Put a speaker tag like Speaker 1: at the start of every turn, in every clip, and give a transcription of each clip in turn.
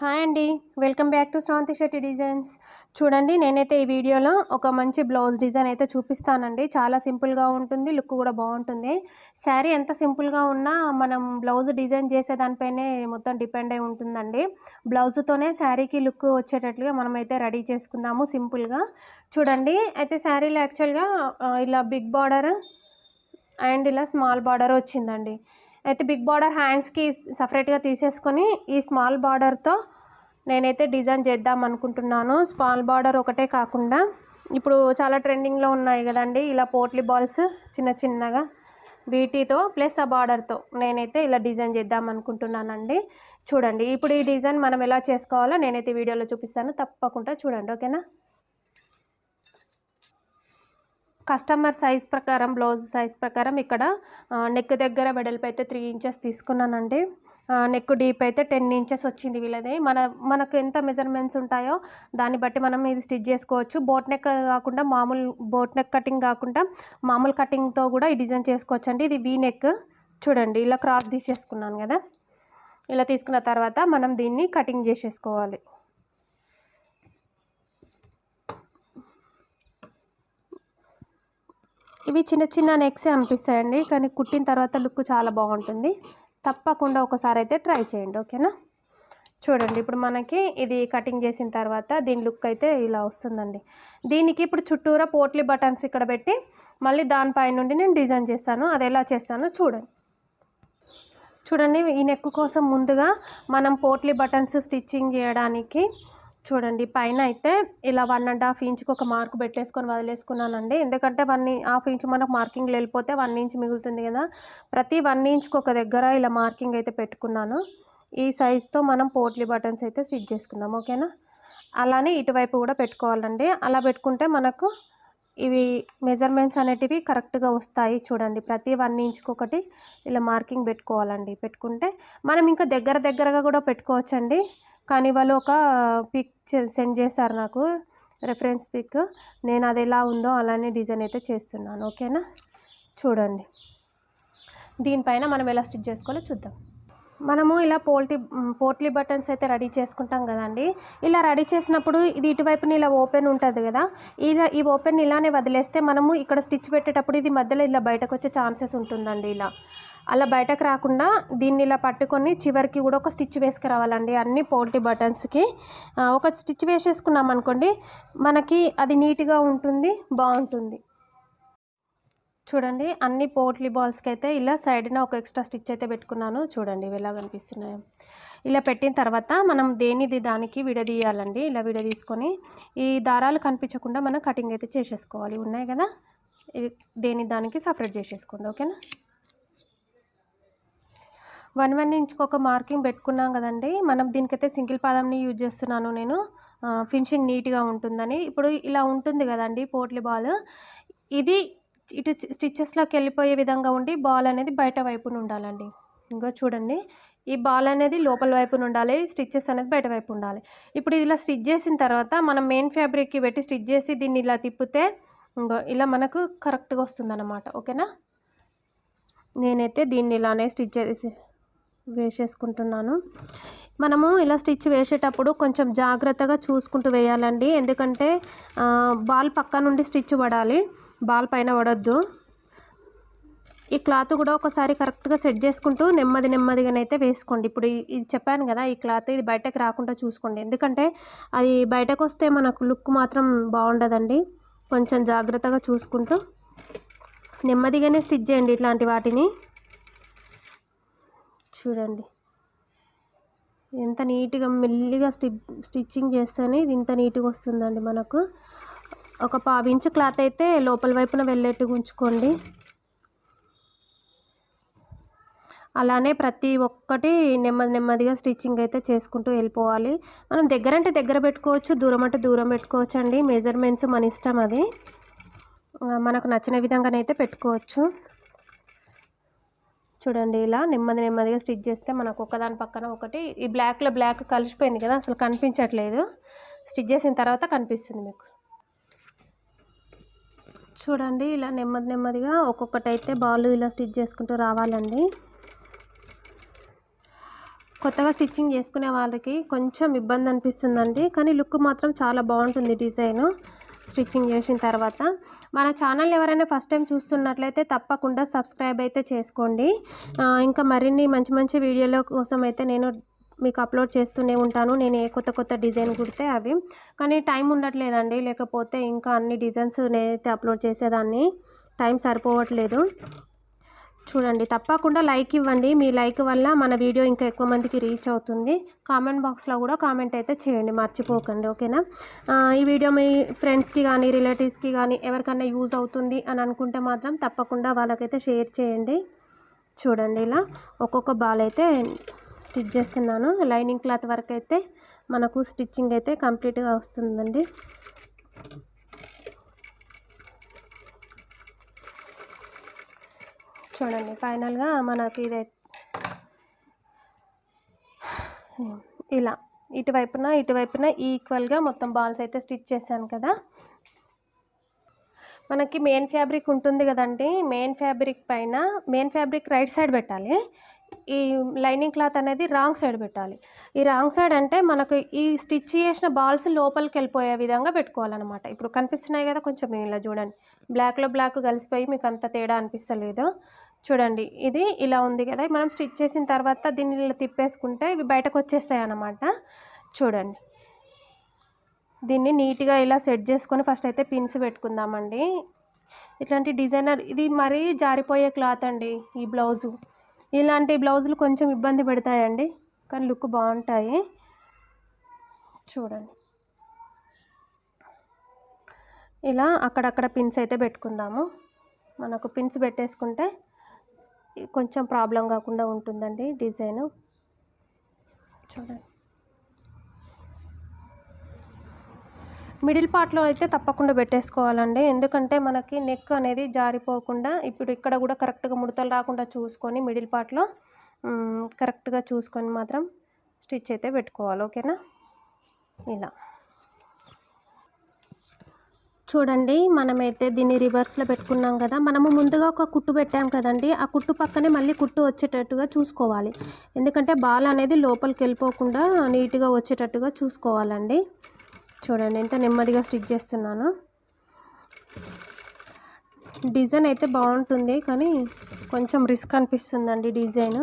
Speaker 1: Hi అండి, welcome back to Sravanthi Shetty designs. చూడండి, నేనైతే ఈ వీడియోలో ఒక మంచి బ్లౌజ్ డిజైన్ అయితే చూపిస్తానండి. చాలా సింపుల్గా ఉంటుంది, లుక్ కూడా బాగుంటుంది. శారీ ఎంత సింపుల్గా ఉన్నా మనం బ్లౌజ్ డిజైన్ చేసేదానిపైనే మొత్తం డిపెండ్ అయి ఉంటుందండి. బ్లౌజ్తోనే శారీకి లుక్ వచ్చేటట్లుగా మనమైతే రెడీ చేసుకుందాము సింపుల్గా. చూడండి, అయితే శారీలో యాక్చువల్గా ఇలా బిగ్ బార్డర్ అండ్ ఇలా స్మాల్ బార్డర్ వచ్చిందండి. అయితే బిగ్ బార్డర్ హ్యాండ్స్కి సపరేట్గా తీసేసుకొని ఈ స్మాల్ బార్డర్తో నేనైతే డిజైన్ చేద్దాం అనుకుంటున్నాను. స్మాల్ బార్డర్ ఒకటే కాకుండా ఇప్పుడు చాలా ట్రెండింగ్లో ఉన్నాయి కదండి ఇలా పోట్లీ బాల్స్ చిన్న చిన్నగా, వీటితో ప్లస్ ఆ బార్డర్తో నేనైతే ఇలా డిజైన్ చేద్దాం అనుకుంటున్నానండి. చూడండి, ఇప్పుడు ఈ డిజైన్ మనం ఎలా చేసుకోవాలో నేనైతే వీడియోలో చూపిస్తాను, తప్పకుండా చూడండి, ఓకేనా. కస్టమర్ సైజ్ ప్రకారం, బ్లౌజ్ సైజ్ ప్రకారం ఇక్కడ నెక్ దగ్గర వెడల్పు అయితే 3 ఇంచెస్ తీసుకున్నానండి. నెక్ డీప్ అయితే 10 ఇంచెస్ వచ్చింది వీళ్ళది. మనకు ఎంత మెజర్మెంట్స్ ఉంటాయో దాన్ని బట్టి మనం ఇది స్టిచ్ చేసుకోవచ్చు. బోట్ నెక్ కాకుండా మామూలు బోట్ నెక్ కటింగ్ కాకుండా మామూలు కటింగ్తో కూడా ఈ డిజైన్ చేసుకోవచ్చు అండి. ఇది వీ నెక్. చూడండి, ఇలా క్రాస్ తీసేసుకున్నాను కదా. ఇలా తీసుకున్న తర్వాత మనం దీన్ని కటింగ్ చేసేసుకోవాలి. ఇవి చిన్న చిన్న నెక్సే అనిపిస్తాయండి, కానీ కుట్టిన తర్వాత లుక్ చాలా బాగుంటుంది. తప్పకుండా ఒకసారి అయితే ట్రై చేయండి, ఓకేనా. చూడండి, ఇప్పుడు మనకి ఇది కటింగ్ చేసిన తర్వాత దీని లుక్ అయితే ఇలా వస్తుందండి. దీనికి ఇప్పుడు చుట్టూరా పోట్లీ బటన్స్ ఇక్కడ పెట్టి మళ్ళీ దానిపై నుండి నేను డిజైన్ చేస్తాను. అది ఎలా చేస్తానో చూడండి. చూడండి, ఈ నెక్ కోసం ముందుగా మనం పోట్లీ బటన్స్ స్టిచ్చింగ్ చేయడానికి చూడండి పైన అయితే ఇలా 1.5 ఇంచుకి ఒక మార్క్ పెట్టేసుకొని వదిలేసుకున్నానండి. ఎందుకంటే 1.5 ఇంచు మనకు మార్కింగ్ వెళ్ళిపోతే 1 ఇంచ్ మిగులుతుంది కదా. ప్రతి 1 ఇంచుకి ఒక దగ్గర ఇలా మార్కింగ్ అయితే పెట్టుకున్నాను. ఈ సైజ్తో మనం పోట్లీ బటన్స్ అయితే స్టిచ్ చేసుకుందాం, ఓకేనా. అలానే ఇటువైపు కూడా పెట్టుకోవాలండి. అలా పెట్టుకుంటే మనకు ఇవి మెజర్మెంట్స్ అనేటివి కరెక్ట్గా వస్తాయి. చూడండి, ప్రతి 1 ఇంచుకి ఒకటి ఇలా మార్కింగ్ పెట్టుకోవాలండి. పెట్టుకుంటే మనం ఇంకా దగ్గరగా కూడా పెట్టుకోవచ్చండి. కానీ వాళ్ళు ఒక పిక్ సెండ్ చేశారు నాకు, రెఫరెన్స్ పిక్. నేను అది ఎలా ఉందో అలానే డిజైన్ అయితే చేస్తున్నాను, ఓకేనా. చూడండి, దీనిపైన మనం ఎలా స్టిచ్ చేసుకోవాలో చూద్దాం. మనము ఇలా పోట్లీ బటన్స్ అయితే రెడీ చేసుకుంటాం కదండి. ఇలా రెడీ చేసినప్పుడు ఇది ఇటువైపుని ఇలా ఓపెన్ ఉంటుంది కదా. ఈ ఓపెన్ ఇలానే వదిలేస్తే మనము ఇక్కడ స్టిచ్ పెట్టేటప్పుడు ఇది మధ్యలో ఇలా బయటకు వచ్చే ఛాన్సెస్ ఉంటుందండి. అలా బయటకు రాకుండా దీన్ని ఇలా పట్టుకొని చివరికి కూడా ఒక స్టిచ్ వేసుకురావాలండి. అన్ని పోట్లీ బటన్స్కి ఒక స్టిచ్ వేసేసుకున్నాం అనుకోండి, మనకి అది నీట్గా ఉంటుంది, బాగుంటుంది. చూడండి, అన్ని పోట్లీ బాల్స్కి అయితే ఇలా సైడ్న ఒక ఎక్స్ట్రా స్టిచ్ అయితే పెట్టుకున్నాను. చూడండి ఇవి ఎలా కనిపిస్తున్నాయో. ఇలా పెట్టిన తర్వాత మనం దానికి విడదీయాలండి. ఇలా విడదీసుకొని ఈ దారాలు కనిపించకుండా మనం కటింగ్ అయితే చేసేసుకోవాలి. ఉన్నాయి కదా, ఇవి దానికి సపరేట్ చేసేసుకోండి, ఓకేనా. 1 ఇంచుకి ఒక మార్కింగ్ పెట్టుకున్నాం కదండి. మనం దీనికైతే సింగిల్ పాదంని యూజ్ చేస్తున్నాను నేను, ఫినిషింగ్ నీట్గా ఉంటుందని. ఇప్పుడు ఇలా ఉంటుంది కదండి పోట్లీ బాల్, ఇది ఇటు స్టిచ్చెస్లోకి వెళ్ళిపోయే విధంగా ఉండి బాల్ అనేది బయట వైపున ఉండాలండి. ఇంకో చూడండి, ఈ బాల్ అనేది లోపల వైపున ఉండాలి, స్టిచ్చెస్ అనేది బయట వైపు ఉండాలి. ఇప్పుడు ఇలా స్టిచ్ చేసిన తర్వాత మనం మెయిన్ ఫ్యాబ్రిక్కి పెట్టి స్టిచ్ చేసి దీన్ని ఇలా తిప్పితే ఇంకో ఇలా మనకు కరెక్ట్గా వస్తుందన్నమాట, ఓకేనా. నేనైతే దీన్ని ఇలానే స్టిచ్ చేసి వేసేసుకుంటున్నాను. మనము ఇలా స్టిచ్ వేసేటప్పుడు కొంచెం జాగ్రత్తగా చూసుకుంటూ వేయాలండి. ఎందుకంటే బాల్ పక్క నుండి స్టిచ్ పడాలి, బాల్ పైన పడొద్దు. ఈ క్లాత్ కూడా ఒకసారి కరెక్ట్గా సెట్ చేసుకుంటూ నెమ్మదిగానైతే వేసుకోండి. ఇప్పుడు ఇది చెప్పాను కదా, ఈ క్లాత్ ఇది బయటకు రాకుండా చూసుకోండి. ఎందుకంటే అది బయటకు వస్తే మనకు లుక్ మాత్రం బాగుండదండి. కొంచెం జాగ్రత్తగా చూసుకుంటూ నెమ్మదిగానే స్టిచ్ చేయండి ఇట్లాంటి వాటిని. చూడండి, ఎంత నీట్గా మెల్లిగా స్టిచ్చింగ్ చేస్తేనే ఇది ఇంత నీట్గా వస్తుందండి మనకు. ఒక 1/2 ఇంచు క్లాత్ అయితే లోపల వైపున వెళ్ళేట్టుగా ఉంచుకోండి. అలానే ప్రతి ఒక్కటి నెమ్మదిగా స్టిచ్చింగ్ అయితే చేసుకుంటూ వెళ్ళిపోవాలి. మనం దగ్గరంటే దగ్గర పెట్టుకోవచ్చు, దూరం అంటే దూరం పెట్టుకోవచ్చు అండి. మెజర్మెంట్స్ మన ఇష్టం, అది మనకు నచ్చిన విధంగానైతే పెట్టుకోవచ్చు. చూడండి, ఇలా నెమ్మదిగా స్టిచ్ చేస్తే మనకు ఒకదాని పక్కన ఒకటి, ఈ బ్లాక్లో బ్లాక్ కలిసిపోయింది కదా, అసలు కనిపించట్లేదు. స్టిచ్ చేసిన తర్వాత కనిపిస్తుంది మీకు. చూడండి, ఇలా నెమ్మదిగా ఒక్కొక్కటి అయితే బాల్ ఇలా స్టిచ్ చేసుకుంటూ రావాలండి. కొత్తగా స్టిచ్చింగ్ చేసుకునే వాళ్ళకి కొంచెం ఇబ్బంది అనిపిస్తుందండి, కానీ లుక్ మాత్రం చాలా బాగుంటుంది డిజైను స్టిచ్చింగ్ చేసిన తర్వాత. మన ఛానల్ ఎవరైనా ఫస్ట్ టైం చూస్తున్నట్లయితే తప్పకుండా సబ్స్క్రైబ్ అయితే చేసుకోండి. ఇంకా మరిన్ని మంచి మంచి వీడియోల కోసం అయితే నేను మీకు అప్లోడ్ చేస్తూనే ఉంటాను. నేను ఏ కొత్త కొత్త డిజైన్ కుడితే అవి, కానీ టైం ఉండట్లేదండి, లేకపోతే ఇంకా అన్ని డిజైన్స్ నేనైతే అప్లోడ్ చేసేదాన్ని, టైం సరిపోవట్లేదు. చూడండి, తప్పకుండా లైక్ ఇవ్వండి. మీ లైక్ వల్ల మన వీడియో ఇంకా ఎక్కువ మందికి రీచ్ అవుతుంది. కామెంట్ బాక్స్లో కూడా కామెంట్ అయితే చేయండి, మర్చిపోకండి, ఓకేనా. ఈ వీడియో మీ ఫ్రెండ్స్కి కానీ రిలేటివ్స్కి కానీ ఎవరికైనా యూజ్ అవుతుంది అని అనుకుంటే మాత్రం తప్పకుండా వాళ్ళకైతే షేర్ చేయండి. చూడండి, ఇలా ఒక్కొక్క బాల్ అయితే స్టిచ్ చేస్తున్నాను. లైనింగ్ క్లాత్ వరకు అయితే మనకు స్టిచ్చింగ్ అయితే కంప్లీట్గా వస్తుందండి. చూడండి, ఫైనల్గా మనకి ఇదే ఇలా ఇటువైపున ఈక్వల్గా మొత్తం బాల్స్ అయితే స్టిచ్ చేశాను కదా. మనకి మెయిన్ ఫ్యాబ్రిక్ ఉంటుంది కదండి, మెయిన్ ఫ్యాబ్రిక్ రైట్ సైడ్ పెట్టాలి. ఈ లైనింగ్ క్లాత్ అనేది రాంగ్ సైడ్ పెట్టాలి. ఈ రాంగ్ సైడ్ అంటే మనకు ఈ స్టిచ్ చేసిన బాల్స్ లోపలికి వెళ్ళిపోయే విధంగా పెట్టుకోవాలన్నమాట. ఇప్పుడు కనిపిస్తున్నాయి కదా, కొంచెం ఇలా చూడండి, బ్లాక్లో బ్లాక్ కలిసిపోయి మీకు అంత తేడా అనిపిస్తలేదు. చూడండి, ఇది ఇలా ఉంది కదా, మనం స్టిచ్ చేసిన తర్వాత దీన్ని ఇలా తిప్పేసుకుంటే ఇవి బయటకు వచ్చేస్తాయి అన్నమాట. చూడండి, దీన్ని నీట్గా ఇలా సెట్ చేసుకొని ఫస్ట్ అయితే పిన్స్ పెట్టుకుందామండి. ఇట్లాంటి డిజైనర్ ఇది మరీ జారిపోయే క్లాత్ అండి. ఈ బ్లౌజు, ఇలాంటి బ్లౌజులు కొంచెం ఇబ్బంది పెడతాయండి, కానీ లుక్ బాగుంటాయి. చూడండి, ఇలా అక్కడక్కడ పిన్స్ అయితే పెట్టుకుందాము. మనకు పిన్స్ పెట్టేసుకుంటే కొంచెం ప్రాబ్లం కాకుండా ఉంటుందండి డిజైను. చూడండి, మిడిల్ పార్ట్లో అయితే తప్పకుండా పెట్టేసుకోవాలండి, ఎందుకంటే మనకి నెక్ అనేది జారిపోకుండా. ఇప్పుడు ఇక్కడ కూడా కరెక్ట్గా ముడతలు రాకుండా చూసుకొని మిడిల్ పార్ట్లో కరెక్ట్గా చూసుకొని మాత్రం స్టిచ్ అయితే పెట్టుకోవాలి, ఓకేనా. ఇలా చూడండి, మనమైతే దీన్ని రివర్స్లో పెట్టుకున్నాం కదా. మనము ముందుగా ఒక కుట్టు పెట్టాం కదండి, ఆ కుట్టు పక్కనే మళ్ళీ కుట్టు వచ్చేటట్టుగా చూసుకోవాలి, ఎందుకంటే బాల్ అనేది లోపలికి వెళ్ళిపోకుండా నీట్గా వచ్చేటట్టుగా చూసుకోవాలండి. చూడండి, ఎంత నెమ్మదిగా స్టిచ్ చేస్తున్నాను. డిజైన్ అయితే బాగుంటుంది, కానీ కొంచెం రిస్క్ అనిపిస్తుందండి డిజైన్.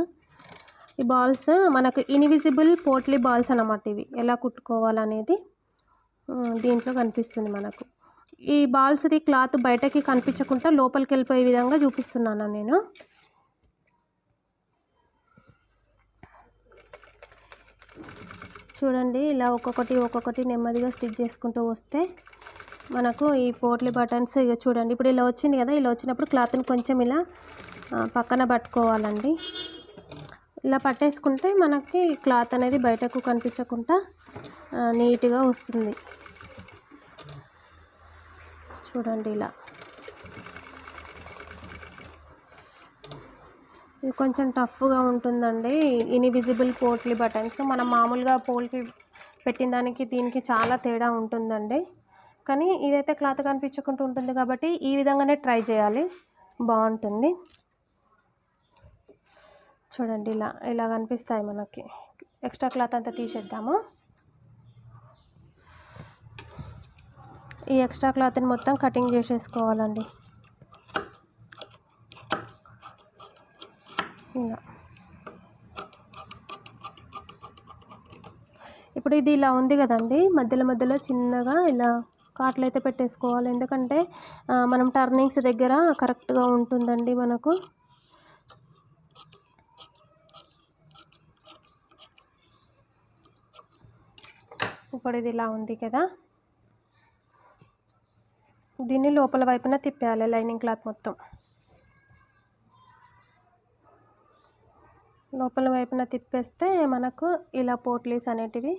Speaker 1: ఈ బాల్స్ మనకు ఇన్విజిబుల్ పోట్లీ బాల్స్ అన్నమాట. ఇవి ఎలా కుట్టుకోవాలనేది దీంట్లో కనిపిస్తుంది మనకు. ఈ బాల్స్ది క్లాత్ బయటకి కనిపించకుండా లోపలికి వెళ్ళిపోయే విధంగా చూపిస్తున్నాను నేను. చూడండి, ఇలా ఒక్కొక్కటి నెమ్మదిగా స్టిచ్ చేసుకుంటూ వస్తే మనకు ఈ పోట్లీ బటన్స్ ఇక చూడండి, ఇప్పుడు ఇలా వచ్చింది కదా. ఇలా వచ్చినప్పుడు క్లాత్ని కొంచెం ఇలా పక్కన పట్టుకోవాలండి. ఇలా పట్టేసుకుంటే మనకి క్లాత్ అనేది బయటకు కనిపించకుండా నీట్గా వస్తుంది. చూడండి, ఇలా ఇది కొంచెం టఫ్గా ఉంటుందండి. ఇన్విజిబుల్ పోట్లీ బటన్స్ మనం మామూలుగా పోల్కి పెట్టిన దానికి దీనికి చాలా తేడా ఉంటుందండి, కానీ ఇదైతే క్లాత్ కనిపించకుండా ఉంటుంది కాబట్టి ఈ విధంగానే ట్రై చేయాలి, బాగుంటుంది. చూడండి, ఇలా కనిపిస్తాయి మనకి. ఎక్స్ట్రా క్లాత్ అంతా తీసేద్దాము. ఈ ఎక్స్ట్రా క్లాత్ని మొత్తం కటింగ్ చేసేసుకోవాలండి. ఇలా ఇప్పుడు ఇది ఇలా ఉంది కదండి, మధ్యలో చిన్నగా ఇలా కాట్లు అయితే పెట్టేసుకోవాలి, ఎందుకంటే మనం టర్నింగ్స్ దగ్గర కరెక్ట్గా ఉంటుందండి మనకు. ఇప్పుడు ఇది ఇలా ఉంది కదా, దీన్ని లోపల వైపున తిప్పేయాలి లైనింగ్ క్లాత్ మొత్తం. లోపల వైపున తిప్పేస్తే మనకు ఇలా పోట్లీస్ అనేటివి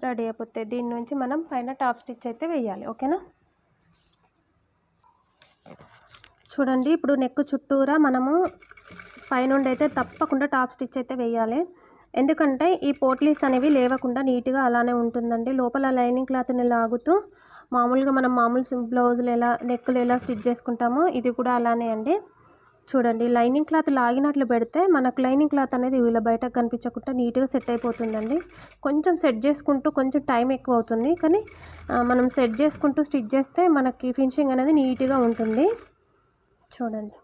Speaker 1: రెడీ అయిపోతాయి. దీని నుంచి మనం పైన టాప్ స్టిచ్ అయితే వేయాలి, ఓకేనా. చూడండి, ఇప్పుడు నెక్ చుట్టూరా మనము పైనుండి అయితే తప్పకుండా టాప్ స్టిచ్ అయితే వేయాలి, ఎందుకంటే ఈ పోట్లీస్ అనేవి లేవకుండా నీట్గా అలానే ఉంటుందండి. లోపల లైనింగ్ క్లాత్ని లాగుతూ మామూలుగా మనం మామూలు బ్లౌజులు ఎలా నెక్కులు ఎలా స్టిచ్ చేసుకుంటామో ఇది కూడా అలానే అండి. చూడండి లైనింగ్ క్లాత్ లాగినట్లు పెడితే మనకు లైనింగ్ క్లాత్ అనేది ఇలా బయటకు కనిపించకుండా నీట్గా సెట్ అయిపోతుందండి. కొంచెం సెట్ చేసుకుంటూ కొంచెం టైం ఎక్కువ అవుతుంది, కానీ మనం సెట్ చేసుకుంటూ స్టిచ్ చేస్తే మనకి ఫినిషింగ్ అనేది నీట్గా ఉంటుంది. చూడండి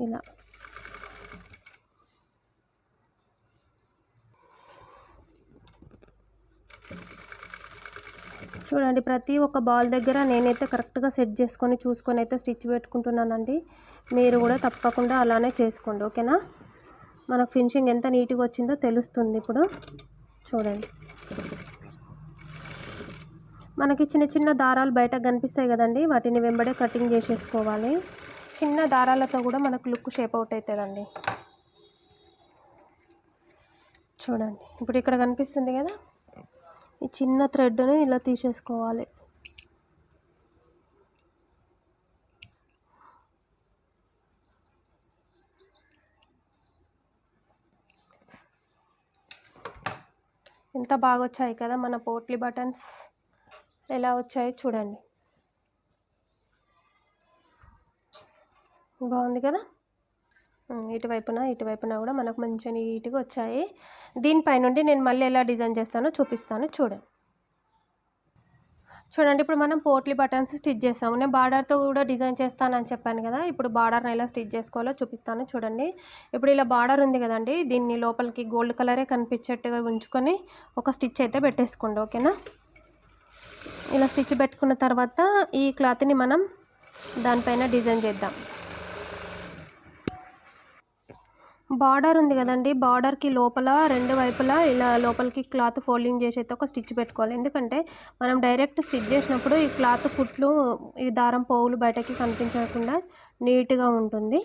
Speaker 1: ఇలా చూడండి ప్రతి ఒక్క బాల్ దగ్గర నేనైతే కరెక్ట్గా సెట్ చేసుకొని చూసుకొని అయితే స్టిచ్ పెట్టుకుంటున్నానండి. మీరు కూడా తప్పకుండా అలానే చేసుకోండి, ఓకేనా. మనకు ఫినిషింగ్ ఎంత నీట్గా వచ్చిందో తెలుస్తుంది. ఇప్పుడు చూడండి మనకి చిన్న చిన్న దారాలు బయట కనిపిస్తాయి కదండి, వాటిని వెంబడే కటింగ్ చేసేసుకోవాలి. చిన్న దారాలతో కూడా మనకు లుక్ షేప్ అవుట్ అవుతుందండి. చూడండి ఇప్పుడు ఇక్కడ కనిపిస్తుంది కదా, ఈ చిన్న థ్రెడ్ని ఇలా తీసేసుకోవాలి. ఎంత బాగా వచ్చాయి కదా మన పోట్లీ బటన్స్, ఎలా వచ్చాయి చూడండి. బాగుంది కదా. ఇటువైపున కూడా మనకు మంచిగా నీట్గా వచ్చాయి. దీనిపై నుండి నేను మళ్ళీ ఎలా డిజైన్ చేస్తానో చూపిస్తాను చూడండి. ఇప్పుడు మనం పోట్లీ బటన్స్ స్టిచ్ చేస్తాము. నేను బార్డర్తో కూడా డిజైన్ చేస్తానని చెప్పాను కదా, ఇప్పుడు బార్డర్ని ఎలా స్టిచ్ చేసుకోవాలో చూపిస్తాను చూడండి. ఇప్పుడు ఇలా బార్డర్ ఉంది కదండి, దీన్ని లోపలికి గోల్డ్ కలరే కనిపించేట్టుగా ఉంచుకొని ఒక స్టిచ్ అయితే పెట్టేసుకోండి, ఓకేనా. ఇలా స్టిచ్ పెట్టుకున్న తర్వాత ఈ క్లాత్ని మనం దానిపైన డిజైన్ చేద్దాం. బార్డర్ ఉంది కదండి, బార్డర్కి లోపల రెండు వైపులా ఇలా లోపలికి క్లాత్ ఫోల్డింగ్ చేసి అయితే ఒక స్టిచ్ పెట్టుకోవాలి. ఎందుకంటే మనం డైరెక్ట్ స్టిచ్ చేసినప్పుడు ఈ క్లాత్ కుట్లు ఈ దారం పోగులు బయటకి కనిపించకుండా నీట్గా ఉంటుంది.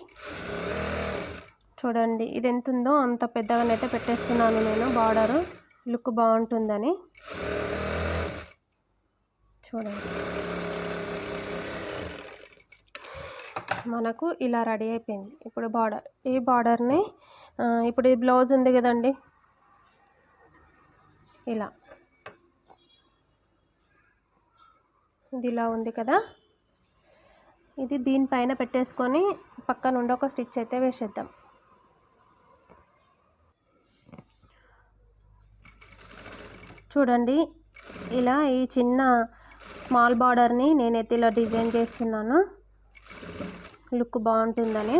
Speaker 1: చూడండి ఇది ఎంత ఉందో అంత పెద్దగానైతే పెట్టేస్తున్నాను నేను, బార్డర్ లుక్ బాగుంటుందని. చూడండి మనకు ఇలా రెడీ అయిపోయింది. ఇప్పుడు ఈ బార్డర్ని ఇప్పుడు ఈ బ్లౌజ్ ఉంది కదండి, ఇలా ఇది ఇలా ఉంది కదా, ఇది దీనిపైన పెట్టేసుకొని పక్క నుండి ఒక స్టిచ్ అయితే వేసేద్దాం. చూడండి ఇలా ఈ చిన్న స్మాల్ బార్డర్ని నేనైతే ఇలా డిజైన్ చేస్తున్నాను, లుక్ బాగుంటుందని.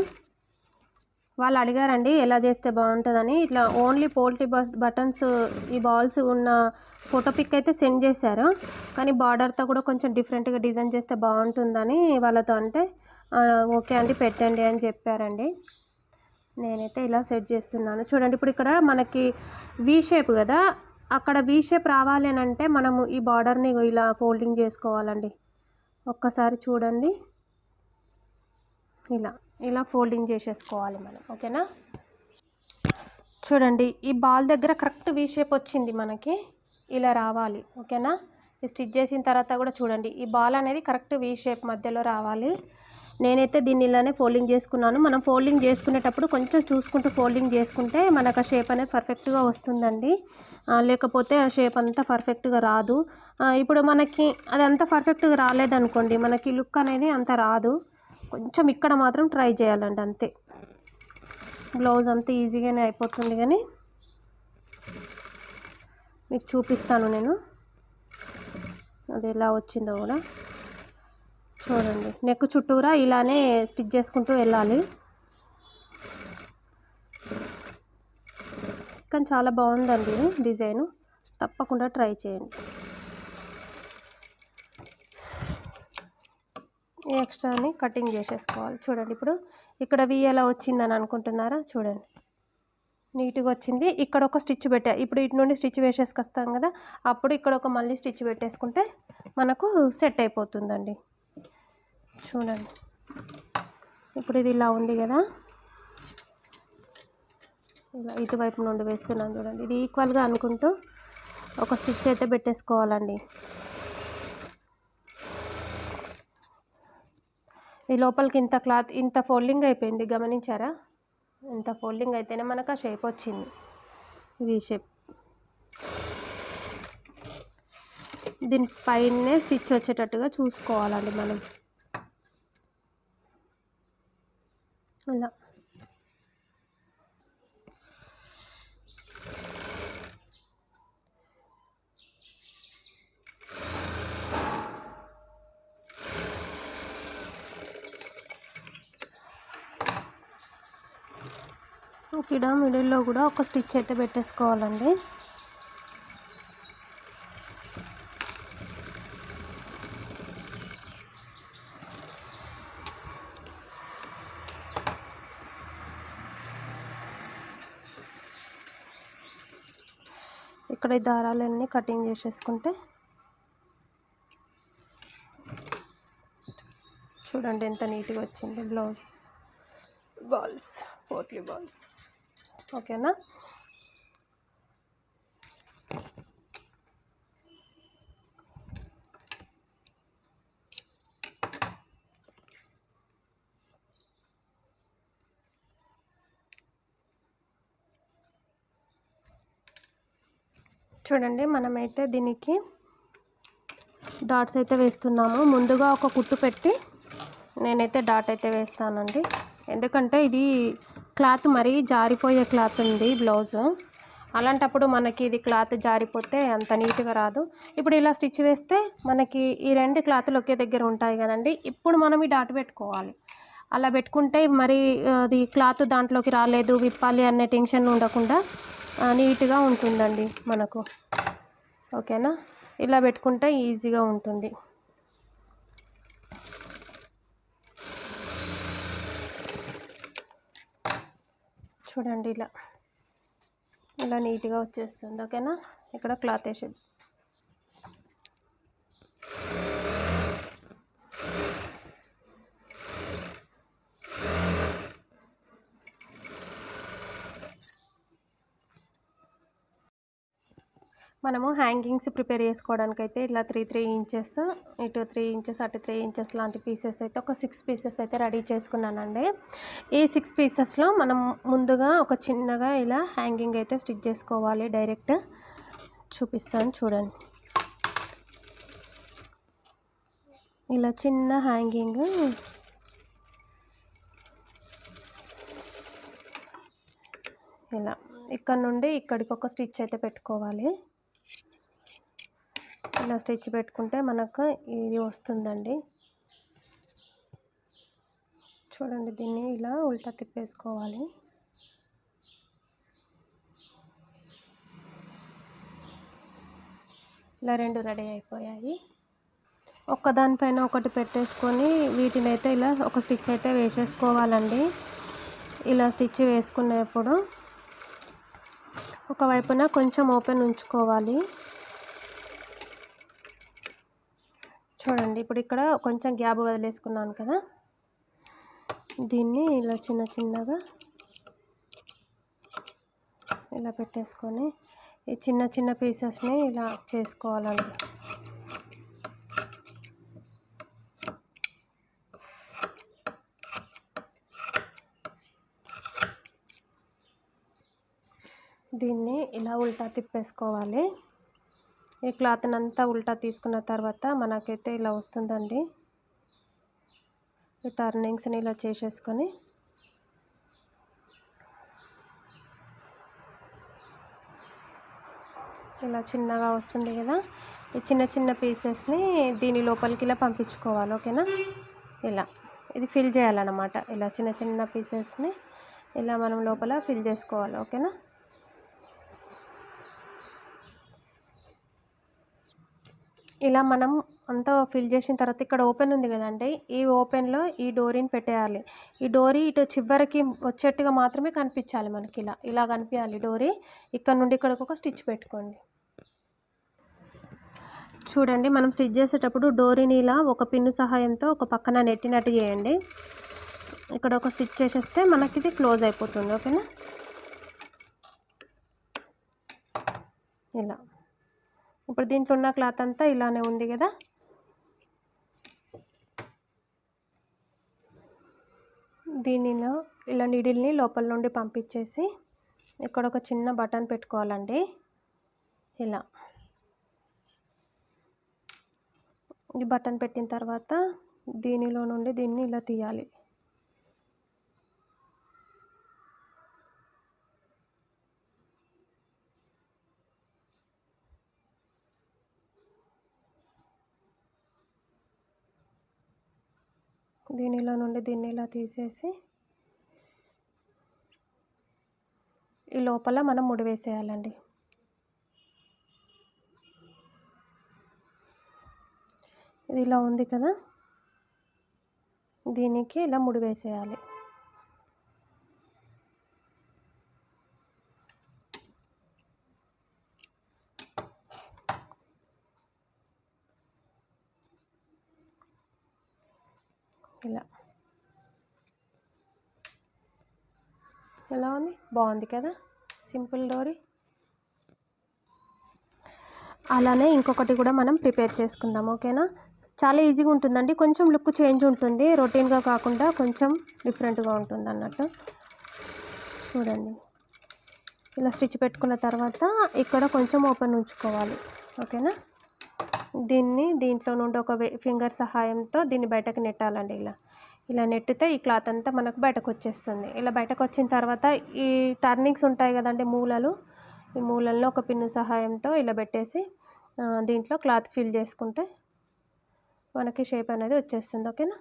Speaker 1: వాళ్ళు అడిగారండి ఎలా చేస్తే బాగుంటుందని. ఇట్లా ఓన్లీ పోల్టీ బటన్స్ ఈ బాల్స్ ఉన్న ఫోటో పిక్ అయితే సెండ్ చేశారు, కానీ బార్డర్తో కూడా కొంచెం డిఫరెంట్గా డిజైన్ చేస్తే బాగుంటుందని వాళ్ళతో అంటే ఓకే అండి పెట్టండి అని చెప్పారండి. నేనైతే ఇలా సెట్ చేస్తున్నాను. చూడండి ఇప్పుడు ఇక్కడ మనకి వీ షేప్ కదా, అక్కడ వీ షేప్ రావాలి అని అంటే మనము ఈ బార్డర్ని ఇలా ఫోల్డింగ్ చేసుకోవాలండి. ఒక్కసారి చూడండి, ఇలా ఫోల్డింగ్ చేసేసుకోవాలి మనం, ఓకేనా. చూడండి ఈ బాల్ దగ్గర కరెక్ట్ వీ షేప్ వచ్చింది మనకి, ఇలా రావాలి, ఓకేనా. ఈ స్టిచ్ చేసిన తర్వాత కూడా చూడండి ఈ బాల్ అనేది కరెక్ట్ వీ షేప్ మధ్యలో రావాలి. నేనైతే దీన్ని ఇలానే ఫోల్డింగ్ చేసుకున్నాను. మనం ఫోల్డింగ్ చేసుకునేటప్పుడు కొంచెం చూసుకుంటూ ఫోల్డింగ్ చేసుకుంటే మనకు ఆ షేప్ అనేది పర్ఫెక్ట్గా వస్తుందండి, లేకపోతే ఆ షేప్ అంతా పర్ఫెక్ట్గా రాదు. ఇప్పుడు మనకి అది అంత పర్ఫెక్ట్గా రాలేదనుకోండి, మనకి లుక్ అనేది అంత రాదు. కొంచెం ఇక్కడ మాత్రం ట్రై చేయాలండి అంతే. బ్లౌజ్ అంతా ఈజీగానే అయిపోతుంది, కానీ మీకు చూపిస్తాను నేను అది ఎలా వచ్చిందో కూడా. చూడండి నెక్ చుట్టూరా ఇలానే స్టిచ్ చేసుకుంటూ వెళ్ళాలి, కానీ చాలా బాగుందండి డిజైను, తప్పకుండా ట్రై చేయండి. ఈ ఎక్స్ట్రాని కటింగ్ చేసేసుకోవాలి. చూడండి ఇప్పుడు ఇక్కడ వీ ఎలా వచ్చిందని అనుకుంటున్నారా, చూడండి నీట్గా వచ్చింది. ఇక్కడ ఒక స్టిచ్ పెట్టా, ఇప్పుడు ఇటు నుండి స్టిచ్ వేసేసుకొస్తాం కదా, అప్పుడు ఇక్కడ ఒక మళ్ళీ స్టిచ్ పెట్టేసుకుంటే మనకు సెట్ అయిపోతుందండి. చూడండి ఇప్పుడు ఇది ఇలా ఉంది కదా, ఇలా ఇటువైపు నుండి వేస్తున్నాను చూడండి. ఇది ఈక్వల్గా అనుకుంటూ ఒక స్టిచ్ అయితే పెట్టేసుకోవాలండి. ఈ లోపలికి ఇంత క్లాత్ ఇంత ఫోల్డింగ్ అయిపోయింది, గమనించారా. ఇంత ఫోల్డింగ్ అయితేనే మనకు ఆ షేప్ వచ్చింది, వీ షేప్. దీనిపైనే స్టిచ్ వచ్చేటట్టుగా చూసుకోవాలండి మనం. ఇలా ఇక్కడ మిడిల్లో కూడా ఒక స్టిచ్ అయితే పెట్టేసుకోవాలండి. ఇక్కడ ఈ దారాలన్నీ కటింగ్ చేసేసుకుంటే చూడండి ఎంత నీట్గా వచ్చింది బ్లౌజ్. Balls, potli balls. ఓకేనా? చూడండి మనమైతే దీనికి డాట్స్ అయితే వేస్తున్నాము. ముందుగా ఒక కుట్టు పెట్టి నేనైతే డాట్ అయితే వేస్తానండి. ఎందుకంటే ఇది క్లాత్ మరీ జారిపోయే క్లాత్ ఉంది బ్లౌజు. అలాంటప్పుడు మనకి ఇది క్లాత్ జారిపోతే అంత నీట్గా రాదు. ఇప్పుడు ఇలా స్టిచ్ వేస్తే మనకి ఈ రెండు క్లాతులు ఒకే దగ్గర ఉంటాయి కదండి. ఇప్పుడు మనం ఈ డాట్ పెట్టుకోవాలి. అలా పెట్టుకుంటే మరి అది క్లాత్ దాంట్లోకి రాలేదు, విప్పాలి అనే టెన్షన్ ఉండకుండా నీట్గా ఉంటుందండి మనకు. ఓకేనా? ఇలా పెట్టుకుంటే ఈజీగా ఉంటుంది. చూడండి ఇలా నీట్గా వచ్చేస్తుంది. ఓకేనా? ఇక్కడ క్లాత్ వేసేది. మనము హ్యాంగింగ్స్ ప్రిపేర్ చేసుకోవడానికి అయితే ఇలా 3 ఇంచెస్, ఇటు 3 ఇంచెస్, అటు 3 ఇంచెస్ లాంటి పీసెస్ అయితే ఒక 6 పీసెస్ అయితే రెడీ చేసుకున్నానండి. ఈ 6 పీసెస్లో మనం ముందుగా ఒక చిన్నగా ఇలా హ్యాంగింగ్ అయితే స్టిచ్ చేసుకోవాలి. డైరెక్ట్ చూపిస్తాను చూడండి. ఇలా చిన్న హ్యాంగింగ్ ఇలా ఇక్కడ నుండి ఇక్కడికి ఒక స్టిచ్ అయితే పెట్టుకోవాలి. ఇలా స్టిచ్ పెట్టుకుంటే మనకు ఇది వస్తుందండి. చూడండి దీన్ని ఇలా ఉల్టా తిప్పేసుకోవాలి. ఇలా రెండు రెడీ అయిపోయాయి. ఒక్కదానిపైన ఒకటి పెట్టేసుకొని వీటిని అయితే ఇలా ఒక స్టిచ్ అయితే వేసేసుకోవాలండి. ఇలా స్టిచ్ వేసుకునేప్పుడు ఒకవైపున కొంచెం ఓపెన్ ఉంచుకోవాలి. చూడండి ఇప్పుడు ఇక్కడ కొంచెం గ్యాప్ వదిలేసుకున్నాను కదా, దీన్ని ఇలా చిన్నగా ఇలా పెట్టేసుకొని ఈ చిన్న పీసెస్ని ఇలా చేసుకోవాలండి. దీన్ని ఇలా ఉల్టా తిప్పేసుకోవాలి. ఈ క్లాత్ని అంతా ఉల్టా తీసుకున్న తర్వాత మనకైతే ఇలా వస్తుందండి. ఈ టర్నింగ్స్ని ఇలా చేసేసుకొని ఇలా చిన్నగా వస్తుంది కదా, ఈ చిన్న పీసెస్ని దీని లోపలికి ఇలా పంపించుకోవాలి. ఓకేనా? ఇలా ఇది ఫిల్ చేయాలన్నమాట. ఇలా చిన్న పీసెస్ని ఇలా మనం లోపల ఫిల్ చేసుకోవాలి. ఓకేనా? ఇలా మనం అంతా ఫిల్ చేసిన తర్వాత ఇక్కడ ఓపెన్ ఉంది కదండి, ఈ ఓపెన్లో ఈ డోరీని పెట్టేయాలి. ఈ డోరీ ఇటు చివరికి వచ్చేట్టుగా మాత్రమే కనిపించాలి మనకి. ఇలా కనిపించాలి డోరీ. ఇక్కడ నుండి ఇక్కడికి ఒక స్టిచ్ పెట్టుకోండి. చూడండి మనం స్టిచ్ చేసేటప్పుడు డోరీని ఇలా ఒక పిన్ను సహాయంతో ఒక పక్కన నెట్టినట్టు చేయండి. ఇక్కడ ఒక స్టిచ్ చేసేస్తే మనకి ఇది క్లోజ్ అయిపోతుంది. ఓకేనా? ఇలా ఇప్పుడు దీంట్లో ఉన్న క్లాత్ అంతా ఇలానే ఉంది కదా, దీనిలో ఇలా నీడిల్ని లోపల నుండి పంపించేసి ఇక్కడ ఒక చిన్న బటన్ పెట్టుకోవాలండి. ఇలా ఈ బటన్ పెట్టిన తర్వాత దీనిలో నుండి దీన్ని ఇలా తీయాలి. దీనిలో నుండి దీన్ని ఇలా తీసేసి ఈ లోపల మనం ముడి వేసేయాలండి. ఇది ఇలా ఉంది కదా, దీనికి ఇలా ముడి వేసేయాలి. ఇలా ఎలా ఉంది, బాగుంది కదా సింపుల్ డోరీ. అలానే ఇంకొకటి కూడా మనం ప్రిపేర్ చేసుకుందాం, ఓకేనా. చాలా ఈజీగా ఉంటుందండి, కొంచెం లుక్ చేంజ్ ఉంటుంది, రొటీన్గా కాకుండా కొంచెం డిఫరెంట్గా ఉంటుంది అన్నట్టు. చూడండి, ఇలా స్టిచ్ పెట్టుకున్న తర్వాత ఇక్కడ కొంచెం ఓపెన్ ఉంచుకోవాలి, ఓకేనా. దీంట్లో నుండి ఒక ఫింగర్ సహాయంతో దీన్ని బయటకు నెట్టాలండి. ఇలా నెట్టితే ఈ క్లాత్ అంతా మనకు బయటకు వచ్చేస్తుంది. ఇలా బయటకు వచ్చిన తర్వాత ఈ టర్నింగ్స్ ఉంటాయి కదండి, మూలలు, ఈ మూలల్లో ఒక పిన్ను సహాయంతో ఇలా పెట్టేసి దీంట్లో క్లాత్ ఫిల్ చేసుకుంటే మనకి షేప్ అనేది వచ్చేస్తుంది, ఓకేనా.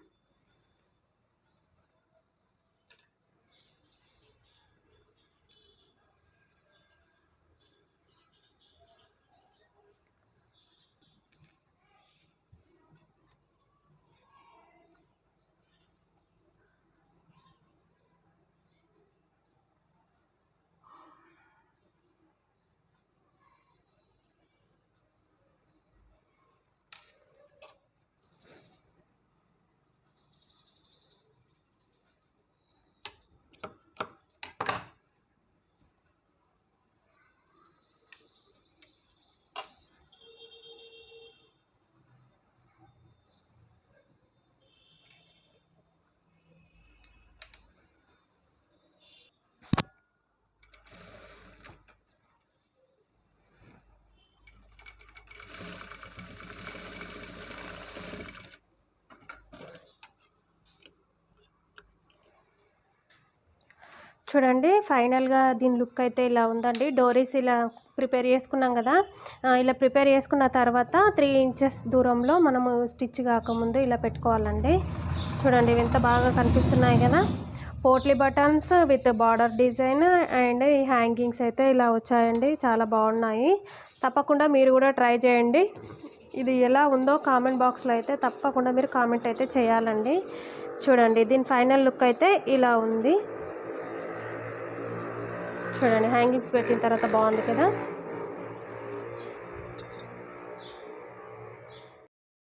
Speaker 1: చూడండి, ఫైనల్గా దీని లుక్ అయితే ఇలా ఉందండి. డోరీస్ ఇలా ప్రిపేర్ చేసుకున్నాం కదా, ఇలా ప్రిపేర్ చేసుకున్న తర్వాత 3 ఇంచెస్ దూరంలో మనము స్టిచ్ కాకముందు ఇలా పెట్టుకోవాలండి. చూడండి, ఇవి ఎంత బాగా కనిపిస్తున్నాయి కదా. Potli buttons with border design and ఈ హ్యాంగింగ్స్ అయితే ఇలా వచ్చాయండి, చాలా బాగున్నాయి. తప్పకుండా మీరు కూడా ట్రై చేయండి. ఇది ఎలా ఉందో కామెంట్ బాక్స్లో అయితే తప్పకుండా మీరు కామెంట్ అయితే చేయాలండి. చూడండి, దీని ఫైనల్ లుక్ అయితే ఇలా ఉంది. చూడండి, హ్యాంగింగ్స్ పెట్టిన తర్వాత బాగుంది కదా.